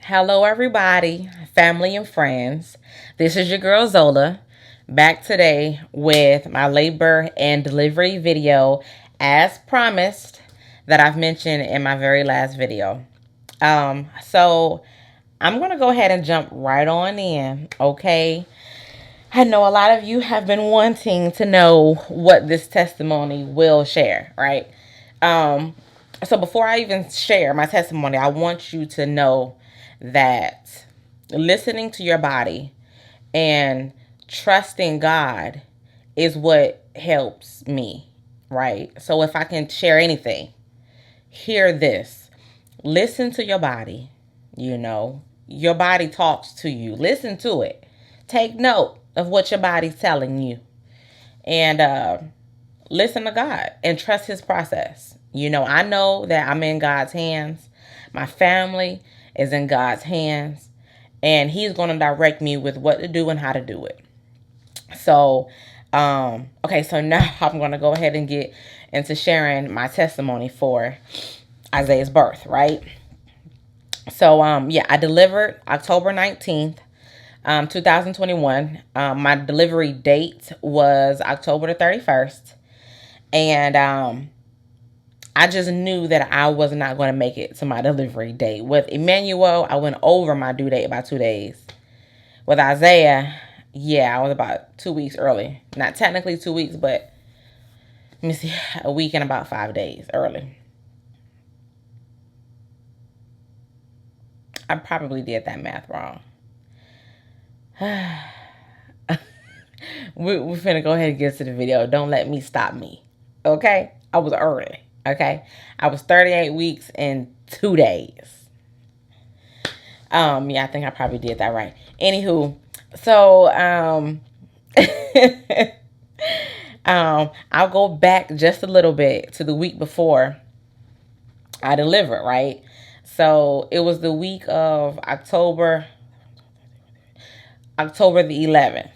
Hello, everybody, family and friends. This is your girl Zola, back today with my labor and delivery video, as promised, that I've mentioned in my very last video. So I'm gonna go ahead and jump right on in, okay? I know a lot of you have been wanting to know what this testimony will share, right? Um, so before I even share my testimony, I want you to know that listening to your body and trusting God is what helps me, right? So if I can share anything, hear this. Listen to your body, Your body talks to you. Listen to it. Take note of what your body's telling you. And listen to God and trust his process. I know that I'm in God's hands. My family is in God's hands. And he's going to direct me with what to do and how to do it. So, okay, so now I'm going to go ahead and get into sharing my testimony for Isaiah's birth, right? So, I delivered October 19th, 2021. My delivery date was October the 31st. And I just knew that I was not going to make it to my delivery date. With Emmanuel, I went over my due date by 2 days. With Isaiah, I was about 2 weeks early. Not technically 2 weeks, but let me see, a week and about 5 days early. I probably did that math wrong. We're finna go ahead and get to the video. Don't let me stop me. Okay? I was early. Okay? I was 38 weeks and 2 days. I think I probably did that right. Anywho, so I'll go back just a little bit to the week before I delivered, right? So it was the week of October the 11th.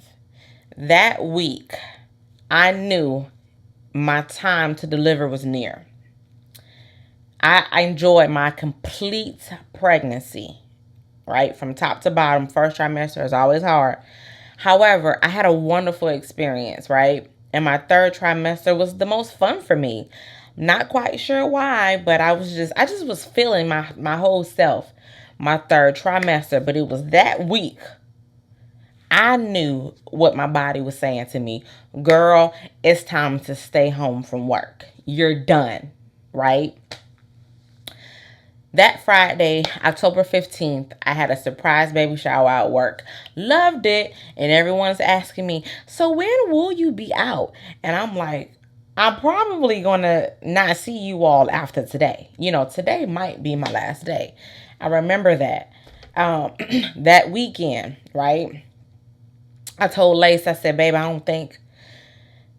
That week, I knew my time to deliver was near. I enjoyed my complete pregnancy, right? From top to bottom. First trimester is always hard. However, I had a wonderful experience, right? And my third trimester was the most fun for me. Not quite sure why, but I just was feeling my whole self my third trimester. But it was that week I knew what my body was saying to me. Girl, it's time to stay home from work. You're done, right? That Friday, October 15th, I had a surprise baby shower at work. Loved it. And everyone's asking me, so when will you be out? And I'm like, I'm probably going to not see you all after today. Today might be my last day. I remember that. That weekend, right? I told Lace, I said, babe, I don't think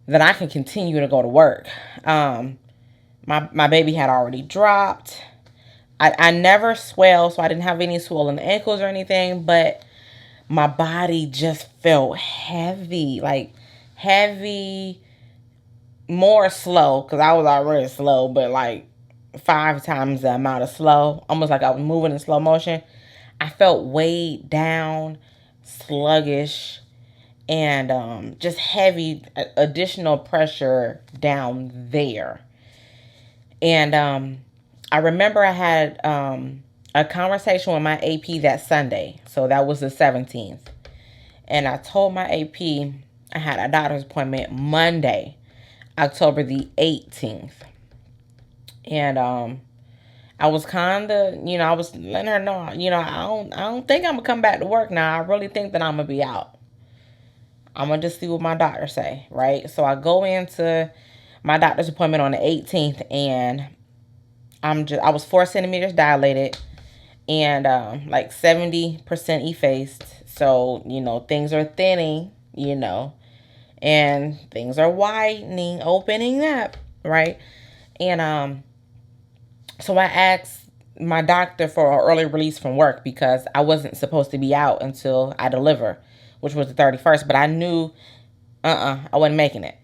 that I can continue to go to work. My baby had already dropped. I never swelled, so I didn't have any swollen ankles or anything, but my body just felt heavy, more slow, because I was already slow, but like 5 times the amount of slow, almost like I was moving in slow motion. I felt weighed down, sluggish, and just heavy additional pressure down there. And I remember I had a conversation with my AP that Sunday. So that was the 17th. And I told my AP I had a doctor's appointment Monday, October the 18th. And I was kind of, I was letting her know, I don't think I'm going to come back to work now. I really think that I'm going to be out. I'm going to just see what my doctor say, right? So I go into my doctor's appointment on the 18th, and I was 4 centimeters dilated and like 70% effaced. So, things are thinning, and things are widening, opening up, right? And so I asked my doctor for an early release from work because I wasn't supposed to be out until I deliver, which was the 31st, but I knew I wasn't making it.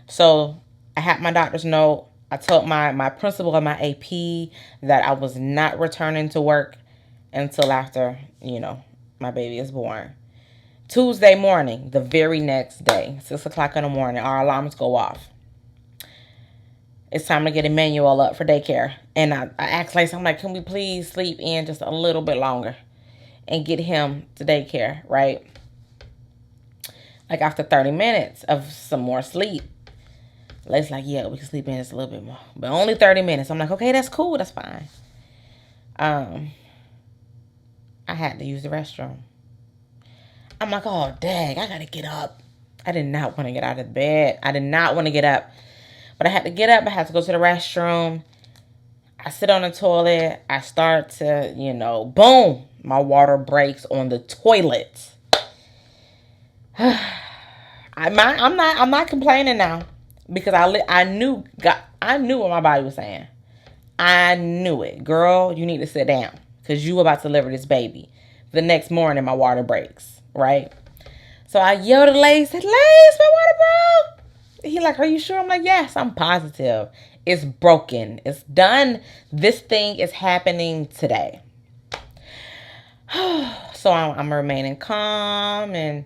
So I had my doctor's note. I told my principal and my AP that I was not returning to work until after, my baby is born. Tuesday morning, the very next day, 6 o'clock in the morning, our alarms go off. It's time to get Emmanuel up for daycare. And I asked Lacey, I'm like, can we please sleep in just a little bit longer and get him to daycare, right? Like after 30 minutes of some more sleep, Lacey's like, yeah, we can sleep in just a little bit more. But only 30 minutes. I'm like, okay, that's cool. That's fine. I had to use the restroom. I'm like, oh, dang, I got to get up. I did not want to get out of bed. I did not want to get up. But I had to get up. I had to go to the restroom. I sit on the toilet. I start to, boom, my water breaks on the toilet. I'm not complaining now because I knew what my body was saying. I knew it. Girl, you need to sit down because you about to deliver this baby. The next morning, my water breaks, right? So I yelled at Lace, said, Lace, my water broke. He like, are you sure? I'm like, yes, I'm positive. It's broken. It's done. This thing is happening today. So I'm remaining calm and,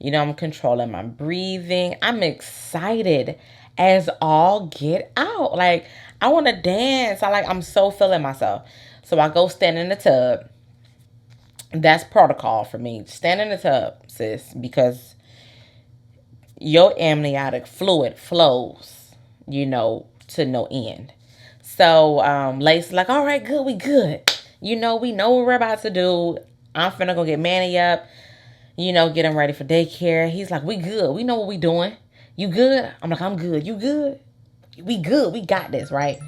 I'm controlling my breathing. I'm excited as all get out. Like, I want to dance. I'm so feeling myself. So I go stand in the tub. That's protocol for me. Stand in the tub, sis, because your amniotic fluid flows, to no end. So Lace like, all right, good, we good. We know what we're about to do. I'm finna go get Manny up, get him ready for daycare. He's like, we good. We know what we doing. You good? I'm like, I'm good. You good? We good. We got this, right?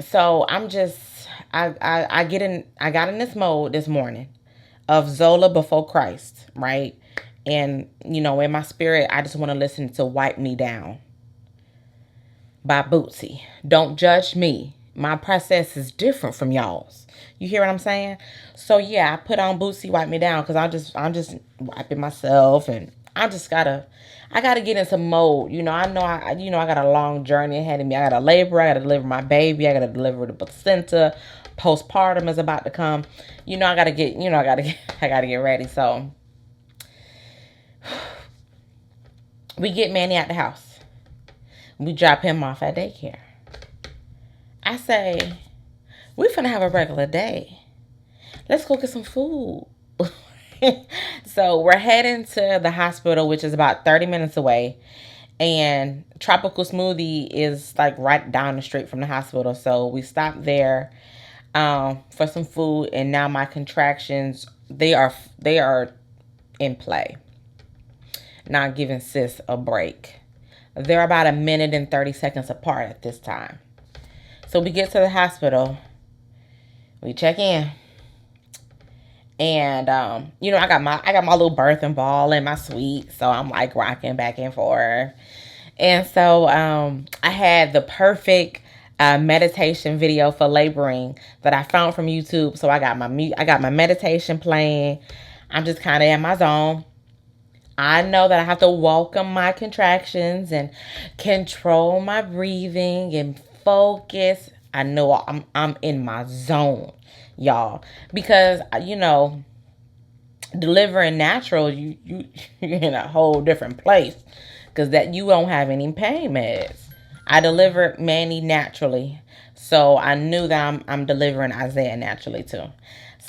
So I'm just, I got in this mode this morning of Zola before Christ, right? And, in my spirit, I just want to listen to Wipe Me Down by Bootsy. Don't judge me. My process is different from y'all's. You hear what I'm saying? So, yeah, I put on Bootsy Wipe Me Down because I'm just wiping myself and I gotta get into mode. I know I got a long journey ahead of me. I got to labor. I got to deliver my baby. I got to deliver the placenta. Postpartum is about to come. I got to get, I got to get ready. So we get Manny out the house. We drop him off at daycare. I say, we finna have a regular day. Let's go get some food. So we're heading to the hospital, which is about 30 minutes away. And Tropical Smoothie is like right down the street from the hospital. So we stopped there for some food. And now my contractions, they are in play. Not giving sis a break. They're about 1 minute and 30 seconds apart at this time. So we get to the hospital. We check in. And, I got my little birthing ball in my suite. So I'm like rocking back and forth. And so I had the perfect meditation video for laboring that I found from YouTube. So I got my meditation playing. I'm just kind of in my zone. I know that I have to welcome my contractions and control my breathing and focus. I know I'm in my zone, y'all, because delivering natural, you're in a whole different place because that you don't have any pain meds. I delivered Manny naturally, so I knew that I'm delivering Isaiah naturally too.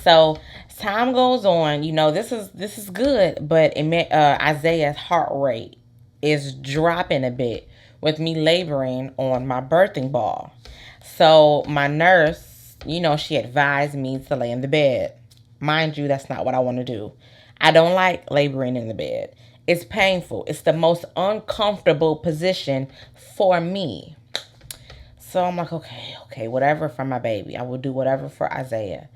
So as time goes on, this is good, but Isaiah's heart rate is dropping a bit with me laboring on my birthing ball. So my nurse, she advised me to lay in the bed. Mind you, that's not what I want to do. I don't like laboring in the bed. It's painful. It's the most uncomfortable position for me. So I'm like, okay, whatever for my baby. I will do whatever for Isaiah.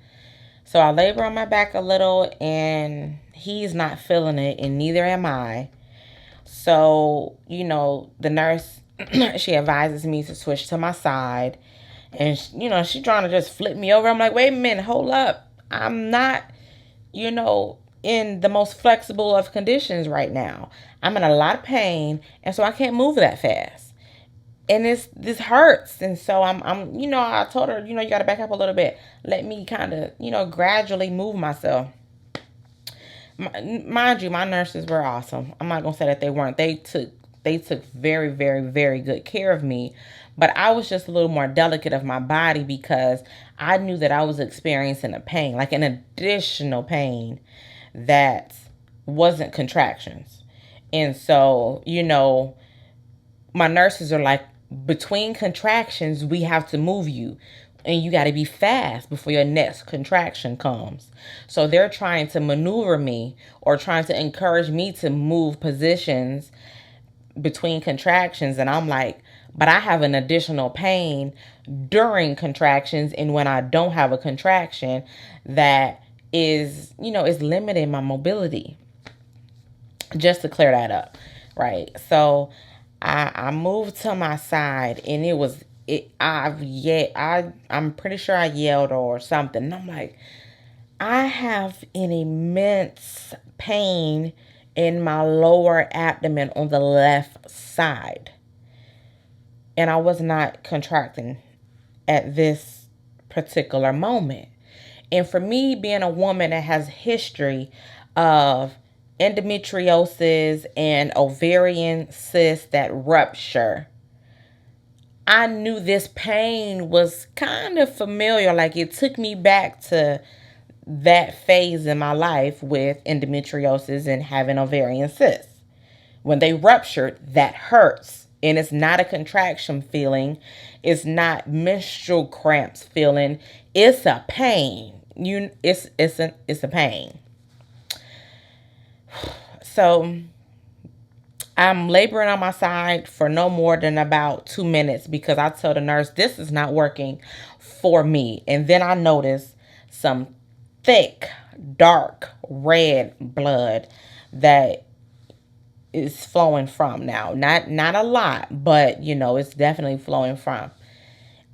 So I labor on my back a little, and he's not feeling it, and neither am I. So, the nurse, she advises me to switch to my side. And, she's trying to just flip me over. I'm like, wait a minute, hold up. I'm not, in the most flexible of conditions right now. I'm in a lot of pain, and so I can't move that fast. and this hurts. And so I told her, you got to back up a little bit. Let me kind of, gradually move myself. Mind you, my nurses were awesome. I'm not gonna say that they weren't. They took very, very, very good care of me. But I was just a little more delicate of my body because I knew that I was experiencing a pain, like an additional pain that wasn't contractions. And so, my nurses are like, between contractions, we have to move you. And you got to be fast before your next contraction comes. So they're trying to maneuver me or trying to encourage me to move positions between contractions. And I'm like, but I have an additional pain during contractions. And when I don't have a contraction, that is limiting my mobility. Just to clear that up, right? So I moved to my side, and it was it. I'm pretty sure I yelled or something. And I'm like, I have an immense pain in my lower abdomen on the left side, and I was not contracting at this particular moment. And for me, being a woman that has history of endometriosis and ovarian cysts that rupture, I knew this pain was kind of familiar. Like, it took me back to that phase in my life with endometriosis and having ovarian cysts. When they ruptured, that hurts. And it's not a contraction feeling. It's not menstrual cramps feeling. It's a pain. It's a pain. So I'm laboring on my side for no more than about 2 minutes because I told the nurse this is not working for me. And then I noticed some thick, dark red blood that is flowing from now. Not a lot, but it's definitely flowing from.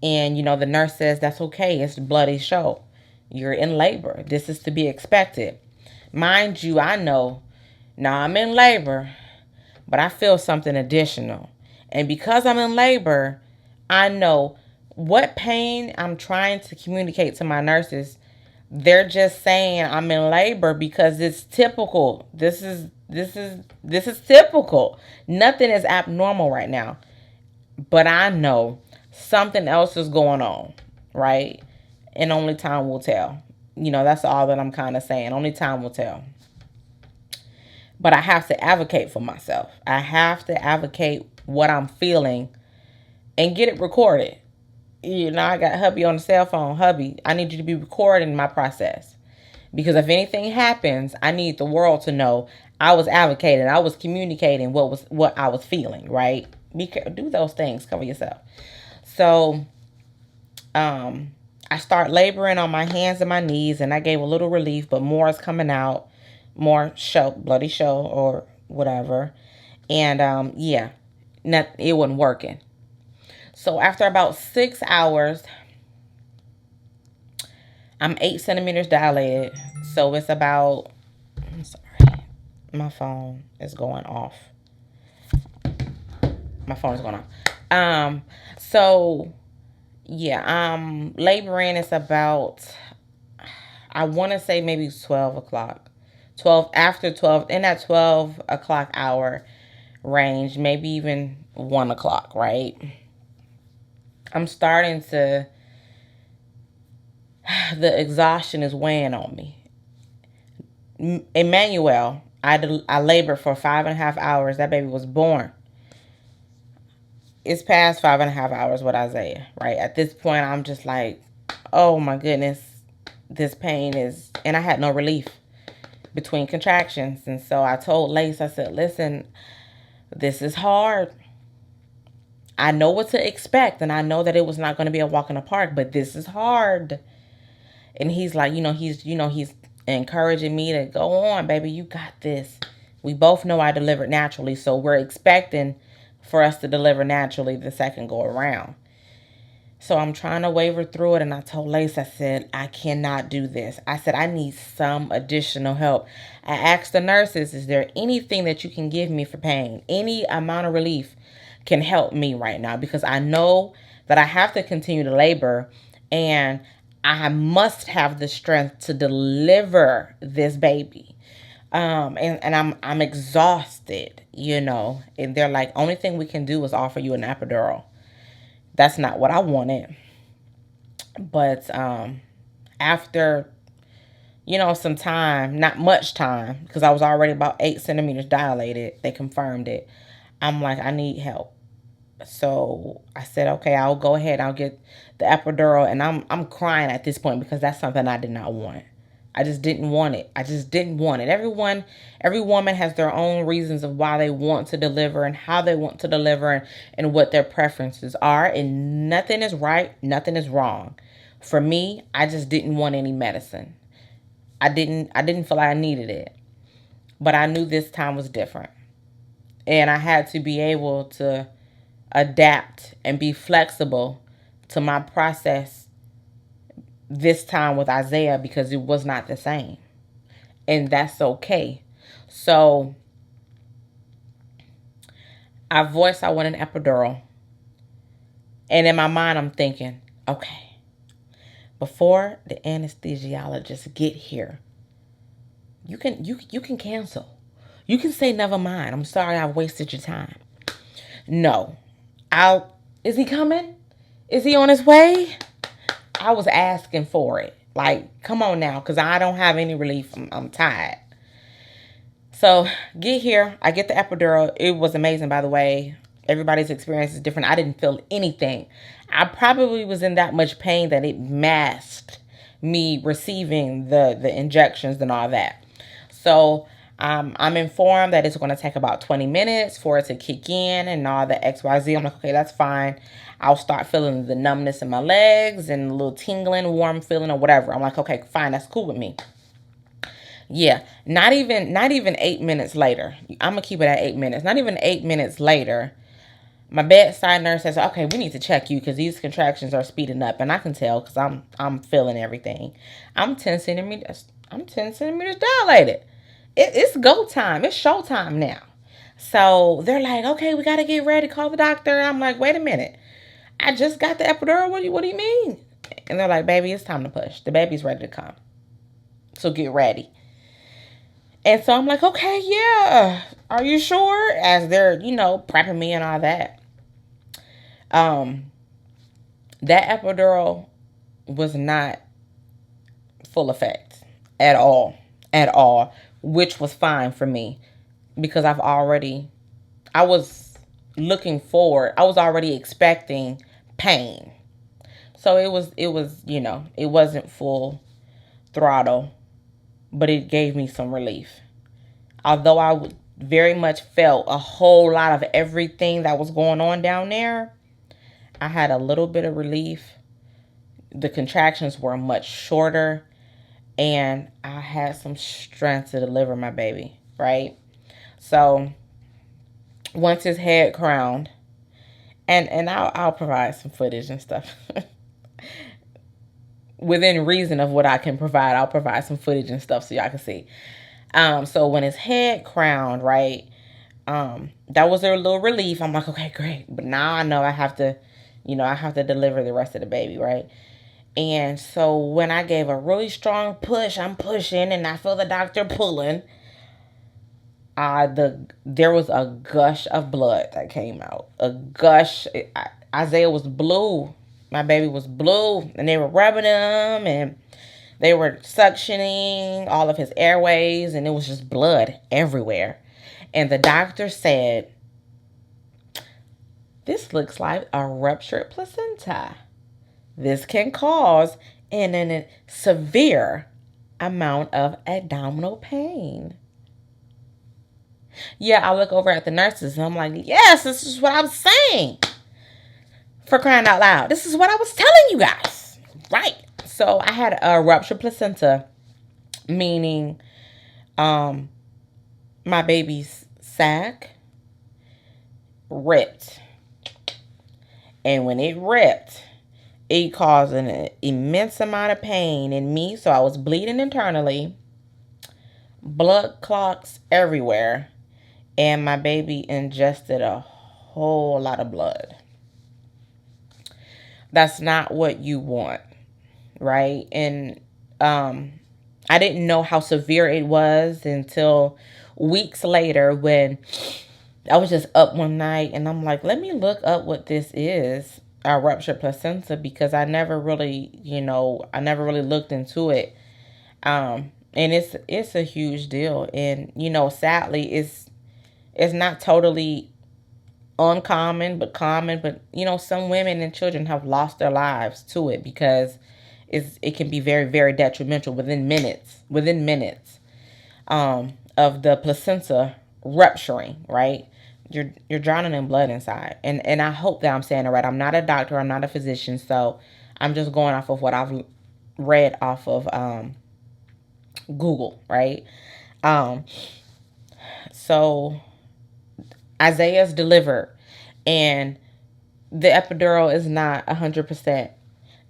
And the nurse says that's okay. It's bloody show. You're in labor. This is to be expected. Mind you, I know now I'm in labor, but I feel something additional. And because I'm in labor, I know what pain I'm trying to communicate to my nurses. They're just saying I'm in labor because it's typical. This is typical. Nothing is abnormal right now. But I know something else is going on, right? And only time will tell. That's all that I'm kind of saying. Only time will tell. But I have to advocate for myself. I have to advocate what I'm feeling and get it recorded. I got hubby on the cell phone. Hubby, I need you to be recording my process. Because if anything happens, I need the world to know I was advocating. I was communicating what I was feeling, right? Do those things. Cover yourself. So, I start laboring on my hands and my knees, and I gave a little relief, but more is coming out. More bloody show or whatever. And it wasn't working. So after about 6 hours, I'm 8 centimeters dilated. So it's about, I'm sorry, my phone is going off. So yeah, laboring is about, I want to say maybe 12 o'clock. 12 after 12 in that 12 o'clock hour range, maybe even 1 o'clock, right? I'm starting to, the exhaustion is weighing on me. Emmanuel, I labored for 5.5 hours. That baby was born. It's past 5.5 hours with Isaiah, right? At this point, I'm just like, oh my goodness, this pain is, and I had no relief between contractions. And so I told Lace, I said, listen, this is hard. I know what to expect, and I know that it was not going to be a walk in the park, but this is hard. And he's like, he's encouraging me to go on, baby, you got this. We both know I delivered naturally, so we're expecting for us to deliver naturally the second go around. So I'm trying to waver through it, and I told Lace, I said, I cannot do this. I said, I need some additional help. I asked the nurses, is there anything that you can give me for pain? Any amount of relief? can help me right now, because I know that I have to continue to labor, and I must have the strength to deliver this baby. And I'm exhausted, and they're like, only thing we can do is offer you an epidural. That's not what I wanted. But after some time, not much time, because I was already about 8 centimeters dilated, they confirmed it. I'm like, I need help. So I said, okay, I'll go ahead. I'll get the epidural. And I'm crying at this point, because that's something I did not want. I just didn't want it. I just didn't want it. Every woman has their own reasons of why they want to deliver and how they want to deliver, and what their preferences are. And nothing is right. Nothing is wrong. For me, I just didn't want any medicine. I didn't feel like I needed it. But I knew this time was different. And I had to be able to adapt and be flexible to my process this time with Isaiah, because it was not the same. And that's okay. So I voiced I want an epidural. And in my mind, I'm thinking, okay, before the anesthesiologists get here, you can cancel. You can say, never mind. I'm sorry I wasted your time. No. Is he coming? Is he on his way? I was asking for it. Like, come on now, because I don't have any relief. I'm tired. So, get here. I get the epidural. It was amazing, by the way. Everybody's experience is different. I didn't feel anything. I probably was in that much pain that it masked me receiving the injections and all that. So, I'm informed that it's going to take about 20 minutes for it to kick in and all the XYZ. I'm like, okay, that's fine. I'll start feeling the numbness in my legs and a little tingling, warm feeling, or whatever. I'm like, okay, fine, that's cool with me. Yeah, not even 8 minutes later. I'm gonna keep it at 8 minutes. Not even 8 minutes later, my bedside nurse says, okay, we need to check you because these contractions are speeding up, and I can tell because I'm feeling everything. I'm 10 centimeters dilated. It's go time. It's show time now. So they're like, okay, we got to get ready. Call the doctor. I'm like, wait a minute. I just got the epidural. What do you mean? And they're like, baby, it's time to push. The baby's ready to come. So get ready. And so I'm like, okay, yeah. Are you sure? As they're, prepping me and all that. That epidural was not full effect at all, which was fine for me because I was looking forward. I was already expecting pain. So it was, it wasn't full throttle, but it gave me some relief. Although I very much felt a whole lot of everything that was going on down there, I had a little bit of relief. The contractions were much shorter, and I had some strength to deliver my baby, right? So once his head crowned, and I'll provide some footage and stuff. Within reason of what I can provide, I'll provide some footage and stuff so y'all can see. So when his head crowned, right, that was a little relief. I'm like, okay, great. But now I know I have to deliver the rest of the baby, right? And so when I gave a really strong push, I'm pushing and I feel the doctor pulling. There was a gush of blood that came out. A gush. Isaiah was blue. My baby was blue, and they were rubbing him, and they were suctioning all of his airways, and it was just blood everywhere. And the doctor said, this looks like a ruptured placenta. This can cause a severe amount of abdominal pain. Yeah, I look over at the nurses, and I'm like, yes, this is what I was saying. For crying out loud. This is what I was telling you guys. Right. So I had a ruptured placenta, meaning my baby's sac ripped. And when it ripped, it caused an immense amount of pain in me. So I was bleeding internally, blood clots everywhere, and my baby ingested a whole lot of blood. That's not what you want, right? And I didn't know how severe it was until weeks later when I was just up one night and I'm like, let me look up what this is, a ruptured placenta, because I never really, I never really looked into it. And it's a huge deal. And, sadly, it's not totally uncommon, but common. But, some women and children have lost their lives to it because it can be very, very detrimental within minutes of the placenta rupturing, right? You're drowning in blood inside. And I hope that I'm saying it right. I'm not a doctor. I'm not a physician. So I'm just going off of what I've read off of Google, right? Um, so Isaiah's delivered and the epidural is not 100%.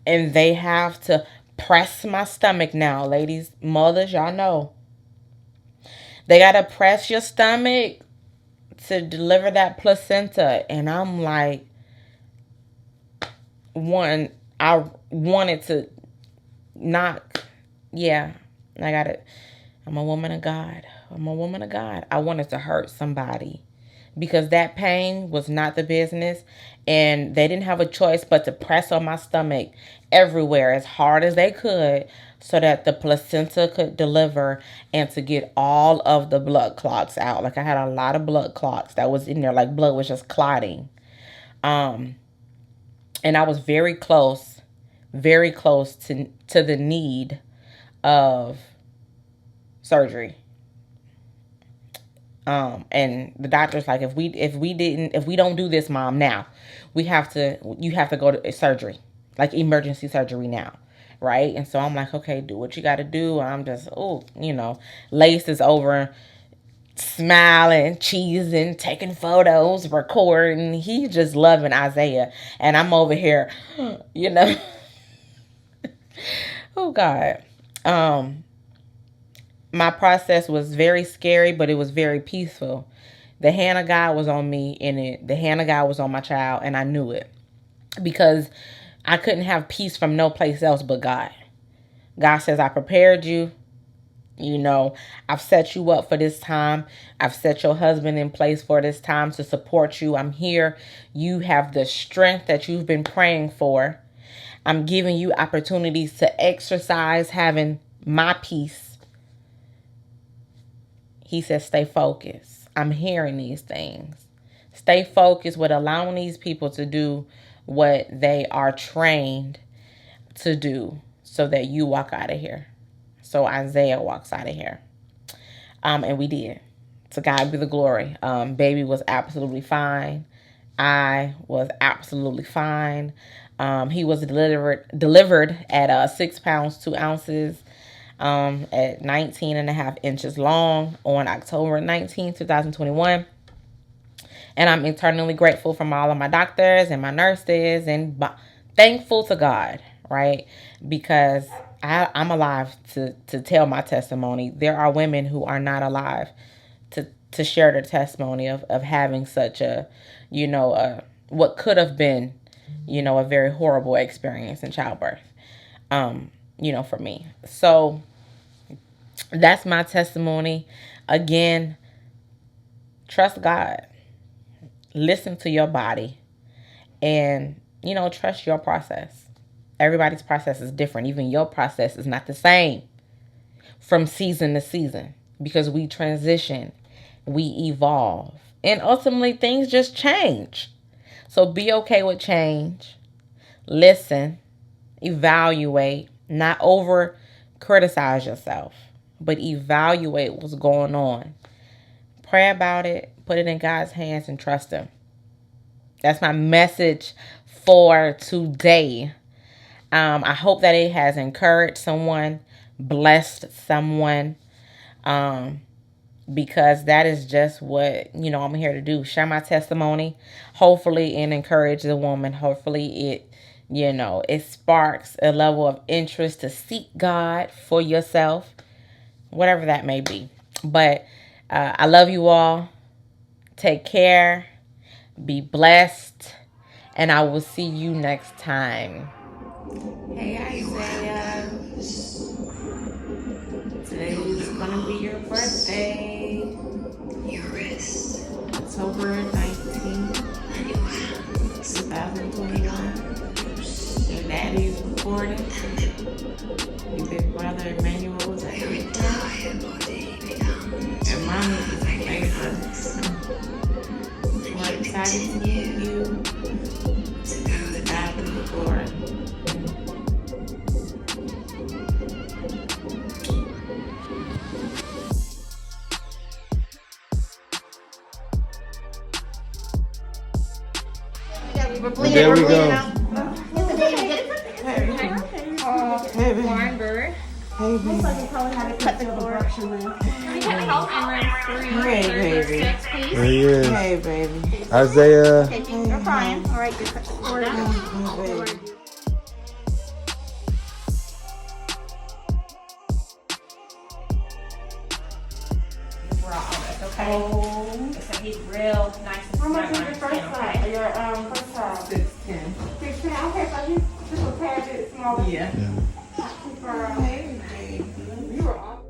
And they have to press my stomach now, ladies, mothers, y'all know. They got to press your stomach to deliver that placenta. And I'm like, I wanted to not, yeah, I got it. I'm a woman of God. I wanted to hurt somebody because that pain was not the business. And they didn't have a choice but to press on my stomach everywhere as hard as they could so that the placenta could deliver and to get all of the blood clots out. Like I had a lot of blood clots that was in there, like blood was just clotting. And I was very close to the need of surgery. And the doctor's like, if we don't do this, mom, now you have to go to surgery, like emergency surgery now. Right. And so I'm like, okay, do what you got to do. I'm just, Lace is over smiling, cheesing, taking photos, recording. He's just loving Isaiah. And I'm over here, oh God. My process was very scary, but it was very peaceful. The hand of God was on me in it. The hand of God was on my child, and I knew it because I couldn't have peace from no place else but God. God says, I prepared you. I've set you up for this time. I've set your husband in place for this time to support you. I'm here. You have the strength that you've been praying for. I'm giving you opportunities to exercise having my peace. He says, stay focused. I'm hearing these things. Stay focused with allowing these people to do what they are trained to do so that you walk out of here. So Isaiah walks out of here. And we did. To God be the glory. Baby was absolutely fine. I was absolutely fine. He was delivered at 6 pounds, 2 ounces. At 19 and a half inches long on October 19, 2021. And I'm eternally grateful from all of my doctors and my nurses and thankful to God, right? Because I'm alive to tell my testimony. There are women who are not alive to share their testimony of having such a, what could have been, a very horrible experience in childbirth. For me. So that's my testimony. Again, trust God. Listen to your body. And, trust your process. Everybody's process is different. Even your process is not the same from season to season because we transition, we evolve, and ultimately things just change. So be okay with change. Listen, evaluate, not over criticize yourself, but evaluate what's going on. Pray about it, put it in God's hands, and trust Him. That's my message for today. I hope that it has encouraged someone, blessed someone, because that is just what, I'm here to do. Share my testimony, hopefully, and encourage the woman. Hopefully it sparks a level of interest to seek God for yourself, whatever that may be. But I love you all. Take care. Be blessed, and I will see you next time. Hey Isaiah, today is gonna be your birthday. Your wrist. October 19th, 2021. Your daddy's recording. Your big brother Emmanuel was at the and mommy is a favorite. We're excited to meet you. To God be the glory. There we go. Weinberg. Hey, baby. Cut the Abruption. Hey, baby. There he is. Hey, baby. Isaiah. You're fine. All right, good. Cut the cord. Hey, baby. Okay. It's gonna get real nice and How much is snug your on first your skin, size? okay? Your first size? 6'10". 16. Okay, so you just a tad bit smaller. Yeah. Hey, you were awesome.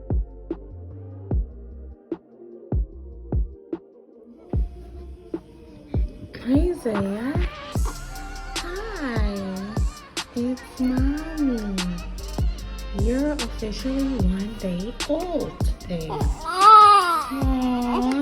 Hey, Zaya. Hi. It's mommy. You're officially 1 day old today. Aww.